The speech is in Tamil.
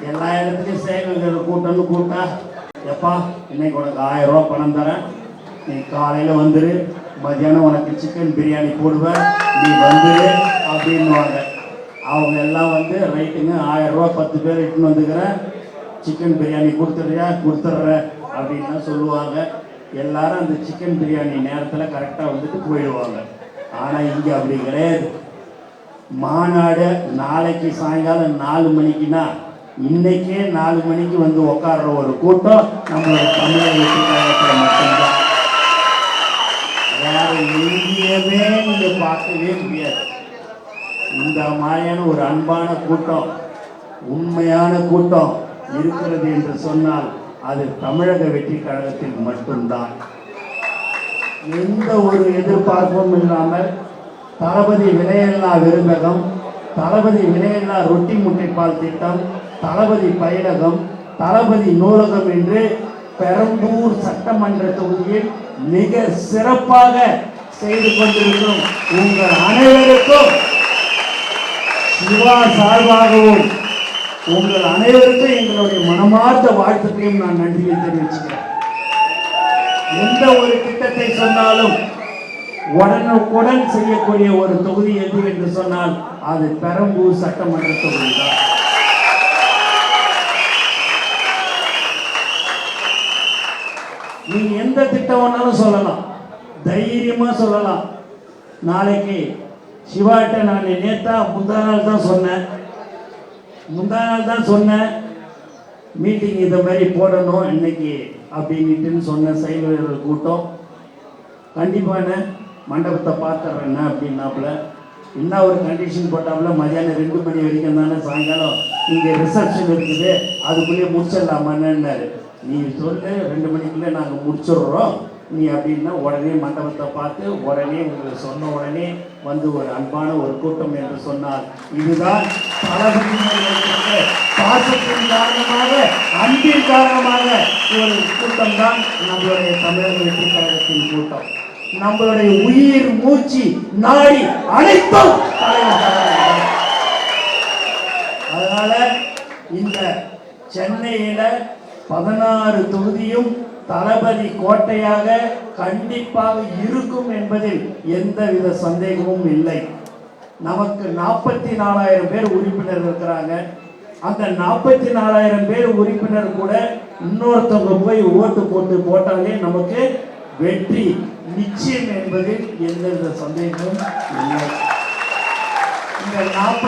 எல்லா இடத்துலையும் செயல்கள் கூட்டம்னு கூட்டா, எப்பா இன்னைக்கு உனக்கு 1000 ரூபா பணம் தரேன், நீ காலையில் வந்துரு, மதியானம் உனக்கு சிக்கன் பிரியாணி போடுவேன், நீ வந்துரு அப்படின்வாங்க. அவங்க எல்லாம் வந்து ரைட்டுங்க 1000 ரூபா 10 பேர் இட்டுன்னு வந்துக்கிறேன், சிக்கன் பிரியாணி கொடுத்துட்றேன் அப்படின்லாம் சொல்லுவாங்க. எல்லாரும் அந்த சிக்கன் பிரியாணி நேரத்தில் கரெக்டாக வந்துட்டு போயிடுவாங்க. ஆனால் இங்கே அப்படி கிடையாது. மாநாடு நாளைக்கு சாயங்காலம் 4 மணிக்குன்னா இன்னைக்கே 4 மணிக்கு வந்து உட்கார்ற ஒரு கூட்டம் நம்மளோட தமிழக வெற்றி கழகத்தில் மட்டும்தான். வேற எங்கேயுமே நீங்க பார்க்கவே முடியாது. இந்த மாதிரியான ஒரு அன்பான கூட்டம், உண்மையான கூட்டம் இருக்கிறது என்று சொன்னால் அது தமிழக வெற்றி கழகத்தில் மட்டும்தான். எந்த ஒரு எதிர்பார்ப்பும் இல்லாமல் தளபதி விலையில்லா விருந்தகம், தளபதி விலையில்லா ரொட்டி முட்டைப்பால் திட்டம், தளபதி பயிலகம், தளபதி நூலகம் என்று பெரம்பூர் சட்டமன்ற தொகுதியில் மிக சிறப்பாக செய்து கொண்டிருக்கும் உங்கள் அனைவருக்கும் சிவா சார்பாகவும் உங்கள் அனைவருக்கும் எங்களுடைய மனமார்ந்த வாழ்த்துக்களையும் நான் நன்றியை தெரிவிச்சுக்கிறேன். எந்த ஒரு திட்டத்தை சொன்னாலும் உடனுக்குடன் செய்யக்கூடிய ஒரு தொகுதி எது என்று சொன்னால் அது பெரம்பூர் சட்டமன்ற தொகுதி தான். நீங்க எந்த திட்டம் வேணாலும் சொல்லலாம், தைரியமா சொல்லலாம். நாளைக்கு சிவாட்ட நான் நேத்தா முந்தா நாள் தான் சொன்னேன் மீட்டிங் இதை மாதிரி போடணும் இன்னைக்கு அப்படின்ட்டு சொன்ன செயல்வீரர்கள் கூட்டம். கண்டிப்பான மண்டபத்தை பார்த்துட்றேண்ணே அப்படின்னாப்புல. இன்னும் ஒரு கண்டிஷன் போட்டாப்புல மதியானம் 2 மணி வரைக்கும் தானே, சாயங்காலம் இங்கே ரிசப்ஷன் இருக்குது, அதுக்குள்ளேயே முடிச்சிடலாமான்னாரு. நீ சொல்லு 2 மணிக்குள்ளே நாங்கள் முடிச்சிடுறோம் நீ அப்படின்னா உடனே மண்டபத்தை பார்த்து உடனே உங்களுக்கு சொன்ன உடனே வந்து ஒரு அன்பான ஒரு கூட்டம் என்று சொன்னார். இதுதான் பாசத்தின் காரணமாக, அன்பின் காரணமாக ஒரு கூட்டம் தான் நம்மளுடைய தமிழக வெற்றி கழகத்தின் கூட்டம். நம்மளுடைய உயிர் மூச்சு நாடி அனைத்தும் அதனால இந்த சென்னையில 16 தொகுதியும் தளபதி கோட்டையாக கண்டிப்பாக இருக்கும் என்பதில் எந்தவித சந்தேகமும் இல்லை. நமக்கு 44,000 பேர் உறுப்பினர் இருக்கிறாங்க. அந்த 44,000 பேர் உறுப்பினர் கூட இன்னொருத்தவங்க போய் ஓட்டு போட்டாலே நமக்கு வெற்றி நிச்சயம் என்பதில் எந்தவித சந்தேகமும் இல்லை. இந்த